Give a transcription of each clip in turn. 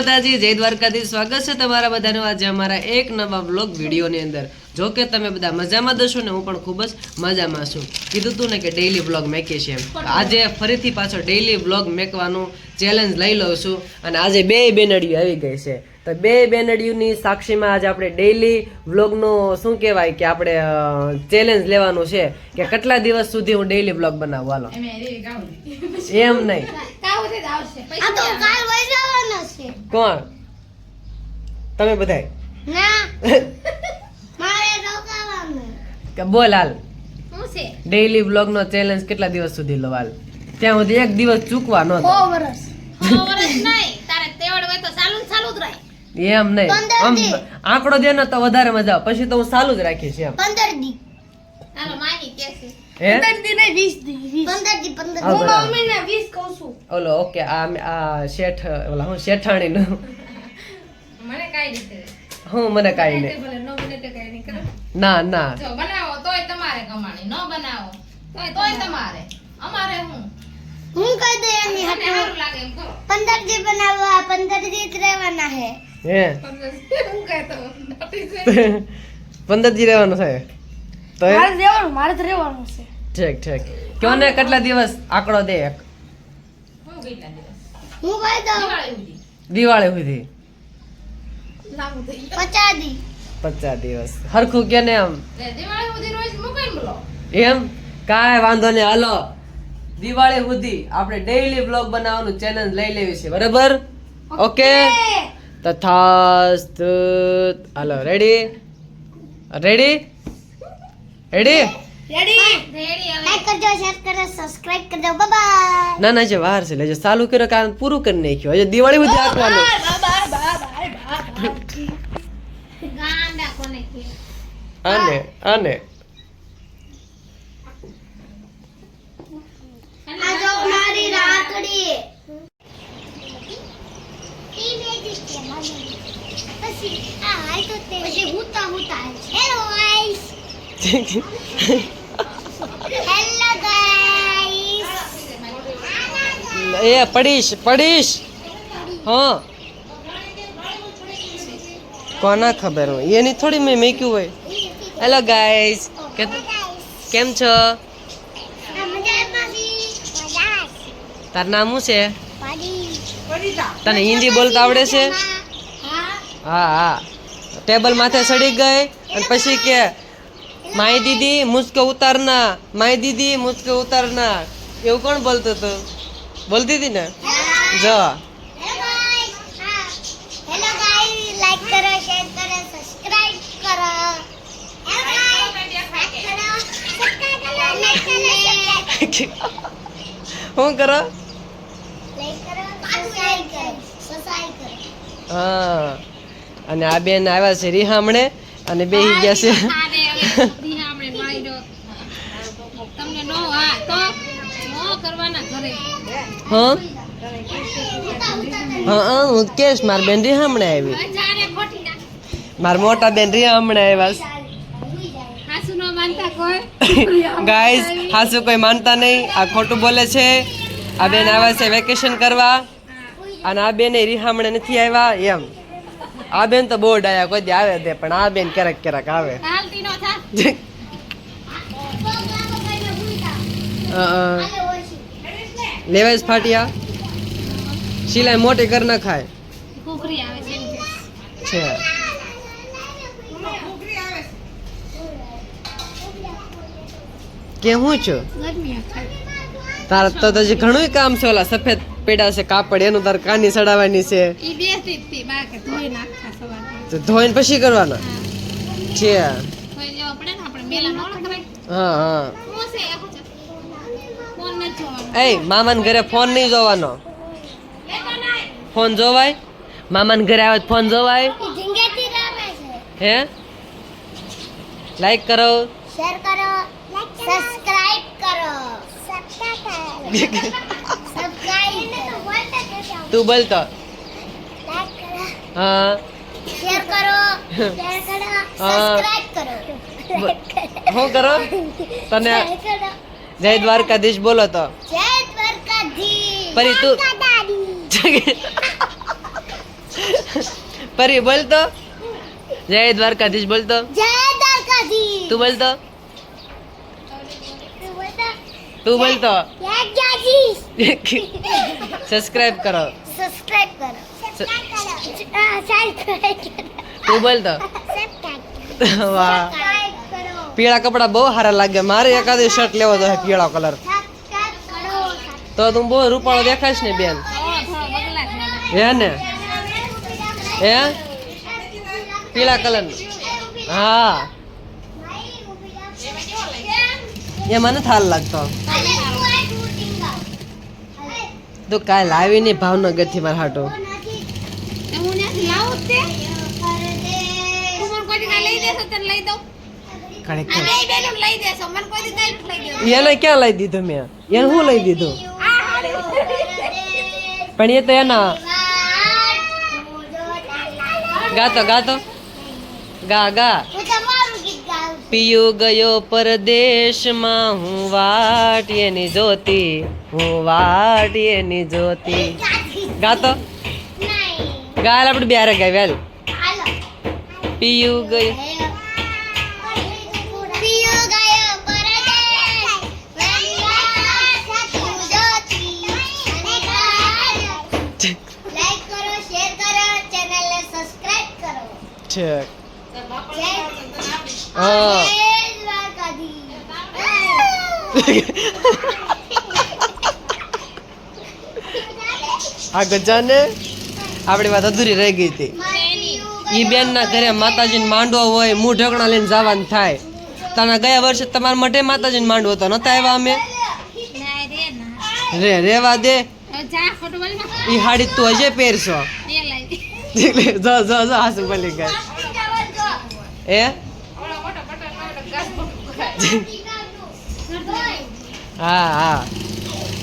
માતાજી, જય દ્વારકાધીશ. સ્વાગત છે તમારા બધાનું આજે અમારા એક નવા વ્લોગ વિડીયોની અંદર. જો કે તમે બધા મજામાં દશો ને હું પણ ખૂબ જ મજામાં છું. કીધું તું ને કે ડેઈલી વ્લોગ મેકીએ છીએ એમ. આજે ફરીથી પાછો ડેઈલી વ્લોગ મેકવાનું ચેલેન્જ લઈ લઉં છું અને આજે બે બેનડીઓ આવી ગઈ છે. તો બે બેનડીઓની સાક્ષીમાં આજે આપણે ડેઈલી વ્લોગનો શું કહેવાય કે આપણે ચેલેન્જ લેવાનું છે કે કેટલા દિવસ સુધી હું ડેઈલી વ્લોગ બનાવું. હાલો એમ નહીં. કોણ તમે બધાય કે બોલ હાલ ડેઈલી વ્લોગ નો ચેલેન્જ કેટલા દિવસ સુધી લો હાલ ત્યાં સુધી એક દિવસ ચૂકવા ન એમ નહીં આમ આંકડો દે ને તો વધારે મજા આવે. પછી તો હું ચાલુ જ રાખીશ એમ 15 દી હાલો માની કે છે 15 દી નહીં 20 દી 15 દી 15 હું મમ્મીને 20 કહું છું. ઓલો ઓકે આ શેઠ ઓલા હું શેઠાણી નું મને કાઈ નથી હું મને કાઈ નહીં ભલે 9 મિનિટે કાઈ નહીં કરો ના ના જો બનાવો તોય તમારે કમાણી ન બનાવો તોય તમારે અમારે હું કહી દે એની મને સારું લાગે એમ કરો 15 દી બનાવવા 15 દી જ રહેવાના હે હે હું કહેતો નથી 15 દી રહેવાનું છે તો મારે તો રહેવાનું છે. ઠીક ઠીક કયો ને કેટલા દિવસ આંકડો દે એક હું કેટલા દિવસ હું કહી દઉં દિવાળી દિવાળી સુધી સુધી લાગુ થઈ 50 દી 50 દિવસ હરખું કે ને આમ દિવાળી સુધી રોજ મોબાઈલ બોલો એમ કાંઈ વાંધો નહીં. હાલો દિવાળી સુધી આપણે ડેઈલી વ્લોગ બનાવવાનું ચેલેન્જ લઈ લેવી છે બરાબર. ઓકે તથાસ્તુ. હાલો ready ready ready ready ready હવે લાઈક કરજો શેર કરજો સબસ્ક્રાઇબ કરજો બાય બાય ના ના જે વાર છે લેજો ચાલુ કર્યો કારણ પૂરું કરી નાખ્યું હજી દિવાળી સુધી આંકવાનું. ગાંડા કોને કે આને આને આ જો મારી રાખડી ઈ મેજી કે મને પછી આ હાલ તો તે પછી હુતા હુતા હેલો ગાઈસ હેલો ગાઈસ એ પડીશ પડીશ હા કોના ખબર હોય એની થોડી મેં મેક્યું હોય. હેલો ગાઈસ કેમ છો? આ મજામાં મજા તાર નામ શું છે? પાડી તને હિન્દી બોલતા આવડે છે? હા હા હા ટેબલ માથે ચડી ગઈ અને પછી કે માય દીદી મુझको ઉતારના માય દીદી મુझको ઉતારના એવું કોણ બોલતું હતું? બોલતી હતી ને જો હેલો ગાઈસ લાઈક કરો શેર કરો સબસ્ક્રાઇબ કરો શું કરો? હા અને આ બેન આવ્યા છે રિહામણે અને બેહી ગયા છે. આને હવે દિહામણે માર્યો તમને નો હા તો નો કરવાના ઘરે હા હા હું કેશ માર બેન રિહામણે આવી. જાને ખોટી ના માર મોટા બેન રિહામણે આવ્યા છે. હાસુ નો માનતા કોઈ ગાઈસ હાસુ કોઈ માનતા નહીં આ ખોટું બોલે છે. આ બેન આવ્યા છે વેકેશન કરવા અને આ બેન રિહામણે નથી આવ્યા એમ. આ બેન તો બહુ ડાયા કોઈ દી આવે છે પણ આ બેન ક્યારેક ક્યારેક આવે. હાલતી નો થા લેવાય જ ફાટિયા સિલાઈ મોટી કર ન ખાય કુકરી આવે છે એની છે. કે હું છું ગરમી તારા તો હજી ઘણું કામ છે. ઓલા સફેદ પેડા છે કાપડ એનું તાર કાની સડાવવાની છે ઈ બેસતી હતી બા કે ધોઈ નાખા સવારમાં તો ધોઈને પછી કરવાના છે. ધોઈ લેવા પડે ને આપણે મેલા નો કરાય હા હા શું છે આખો છે ફોન ન જોવાનો એ મામાને ઘરે ફોન નહીં જોવાનો. લેતો નહીં ફોન જોવાય? મામાને ઘરે આવે તો ફોન જોવાય? હે લાઈક કરો શેર કરો સબસ્ક્રાઇબ કરો સબસ્ક્રાઇબ તું બોલ તો. લાઈક કરો હા શેર કરો સબસ્ક્રાઇબ કરો શું કરો તને જય દ્વારકાધીશ બોલો તો. જય દ્વારકાધીશ પરી તું પરી બોલ તો જય દ્વારકાધીશ બોલ તો જય દ્વારકાધીશ. તું બોલ તો તું બોલ તો જય દ્વારકાધીશ. સબસ્ક્રાઇબ કરો સબસ્ક્રાઇબ કરો. સબસ્ક્રાઇબ કરો. તું બોલ તો વાહ પીળા કપડા બહુ સારા લાગે મારે એકાદ શર્ટ લેવો તો પીળો કલર તો તું બહુ રૂપાળો દેખાશ ને બેન હે ને હે પીળા કલર હા એ મને થાલ લાગતો તું કાલ લાવી ને ભાવનગર થી મારા હાટો હું ત્યાંથી લાવું જ તે તું મને કોઈ દી લઈ દેશો તને લઈ દઉં ખરેખર આ બે બેનું લઈ દેશો મને કોઈ દી કઈ લઈ દેવું એને ક્યાં લઈ દીધું મેં એને શું લઈ દીધું પણ એ તો એના ગાતો ગાતો ગા ગા હું તમારું ગીત ગાઉં છું. પિયુ ગયો પરદેશમાં હું વાટ એની જોતી હું વાટ એની જોતી ગાતો નહીં. ગાલ આપણે બેરે ગાય વેલ હાલો. પિયુ ગયો પિયો ગયો પરદેશ, હું જોતી અને ગાયો. લાઈક કરો, શેર કરો, ચેનલને સબસ્ક્રાઇબ કરો. છે જય હા દ્વારકાધીશ. આ ગજાને આપણી વાત અધૂરી રહી ગઈ હતી ઈ બેન ના ઘરે માતાજીને માંડવો હોય મું ઢકણા લઈને જવાનું થાય તાના ગયા વર્ષે તમારા મઢે માતાજીને માંડવો હતો નતા આવ્યા અમે ના રે ના રેવા દે હવે જા ફૂટબોલ માં ઈ હાડી તું હજે પહેરશો એ લઈ દે જો જો જો હાસુ બોલી ગઈ એ હા હા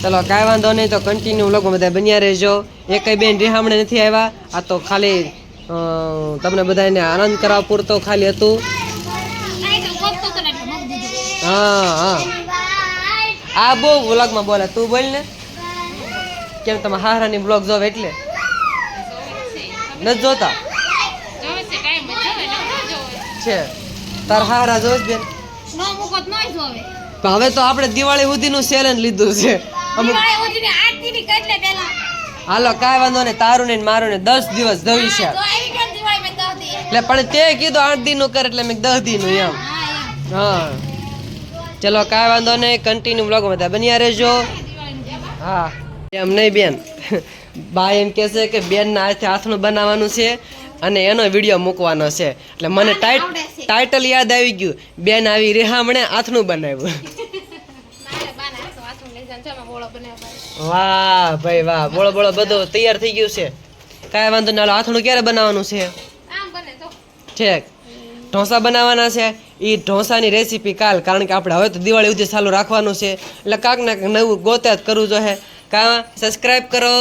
ચલો કાંઈ વાંધો નહીં તો કન્ટિન્યુ લોકો બધા બન્યા રહેજો એકઈ બેન રિહામણે નથી આવ્યા આ તો ખાલી તમને બધાને આનંદ કરવા પૂરતો ખાલી હતું આઈ તો કોકતો તો એટલે મગ દીધું હા હા આ બહુ વ્લોગમાં બોલે તું બોલ ને કેમ તમે હારાની બ્લોગ જોવે એટલે નથી જોતા જોવે છે કાઈ મત જોવે ન જોવે છે તાર હારા જોવે છે બેન નો મુકો તો નઈ જોવે તો હવે તો આપણે દિવાળી સુધીનું ચેલેન્જ લીધું છે અમુક દિવાળી ઉધીને 8 દી ની કટલે પેલા હાલો કાંઈ વાંધો નહીં તારું ને મારું ને 10 દિવસ ધવી છે તો આવી ગયો દિવાળી મે 10 દી એટલે પણ તે કીધું 8 દી નું કર એટલે મેં 10 દી નું એમ હા એમ હા ચલો કાંઈ વાંધો નહીં કન્ટિન્યુ બ્લોગ બધા બન્યા રહેજો હા એમ નહીં બેન બા એમ કહે છે કે બેનના હાથે હાથનું બનાવવાનું છે અને એનો વિડીયો મૂકવાનો છે એટલે મને ટાઇટલ યાદ આવી ગયું બેન આવી રેહામણે હાથનું બનાવ્યું મારે બાના હાથો હાથું લઈ જાન ચા બોળો બનાવ્યો વાહ ભાઈ વાહ બોળો બોળો બધું તૈયાર થઈ ગયું છે કાંઈ વાંધો નહીં હાલો હાથનું ક્યારે બનાવવાનું છે આમ બને તો ઠીક ઢોસા બનાવવાના છે એ ઢોસાની રેસીપી કાલ કારણ કે આપણે હવે તો દિવાળી સુધી ચાલુ રાખવાનું છે એટલે કાંક ને કાંક નવું ગોતે જ કરવું જોઈએ કાં સબસ્ક્રાઇબ કરો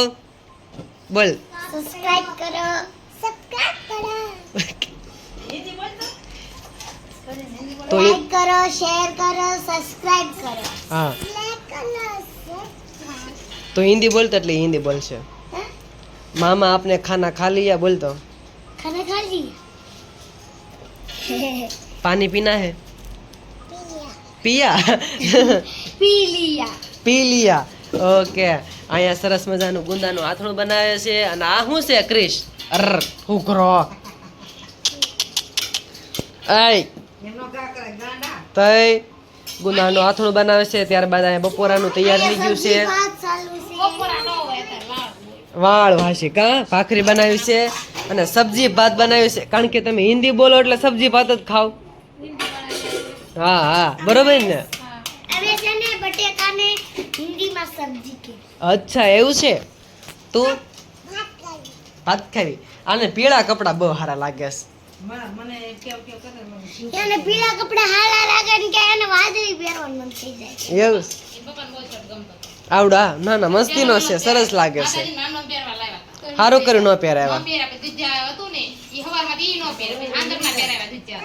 બોલ સબસ્ક્રાઇબ કરો. સબસ્ક્રાઇબ કરો. તો એ લાઈક કરો, શેર કરો, સબસ્ક્રાઇબ કરો. હા લાઈક કરો. તો હિન્દી બોલતો એટલે હિન્દી બોલશે हाँ? મામા આપને ખાના ખા लिया બોલતો खाना खा ली. પાણી પીના હે પિયા पी लिया. પી લિયા ઓકે અહીંયા સરસ મજાનું ગુંદાનું આથણું બનાવે છે અને આ શું છે ક્રિશ અર હુકરો આય તઈ ગુંદાનું આથણું બનાવે છે ત્યારબાદ અહીંયા બપોરાનું તૈયાર થઈ ગયું છે बात चालू से. બપોરા ન હોય ત્યારે વાળ વાસી કા ભાખરી બનાવી છે અને સબ્જી ભાત બનાવ્યું છે કારણ કે તમે હિન્દી બોલો એટલે સબ્જી ભાત જ ખાવ હા હા બરોબર ને હવે છે ને બટેકાને હિન્દીમાં સબ્જી કે. અચ્છા એવું છે તું ભાત ખાવી આને પીળા કપડા બહુ સારા લાગે છે એને પીળા કપડા હાલા લાગે ને કે એને વાદળી પહેરવાનું મન થઈ જાય. એવું છે? આવડા ના ના મસ્તીનો છે સરસ લાગે છે નાનો પહેરવા લાવ્યા સારું કર્યું ન પહેરાવ્યા પહેર્યા પછી દૂધિયા હતું ને ઈ હવારમાં ઈ નો પહેરે પછી આંદરના પહેરાવ્યા દૂધિયા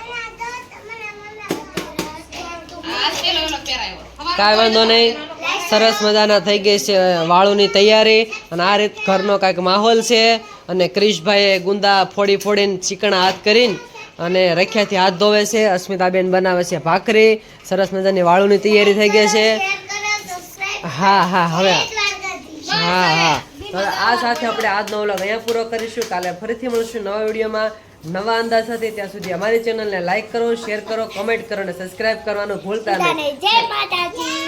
આજ પેલો ઓલો પહેરાયો. હવારે કાંઈ વાંધો નહીં, સરસ મજાના થઈ ગઈ છે વાળુની તૈયારી. અને આ રીત ઘરનો કાંઈક માહોલ છે. અને ક્રિશભાઈએ ગુંદા ફોડીને ચીકણા હાથ કરીને અને રખ્યાથી હાથ ધોવે છે. અસ્મિતાબેન બનાવે છે ભાખરી. સરસ મજાની વાળુની તૈયારી થઈ ગઈ છે. હા હા હવે હા. હવે આ સાથે આપણે આજનો વ્લોગ અહીંયા પૂરો કરીશું. કાલે ફરીથી મળશું નવા વિડીયોમાં નવા અંદાજ સાથે. ત્યાં સુધી અમારી ચેનલને લાઈક કરો, શેર કરો, કમેન્ટ કરો અને સબસ્ક્રાઇબ કરવાનું ભૂલતા નહીં. જય માતાજી.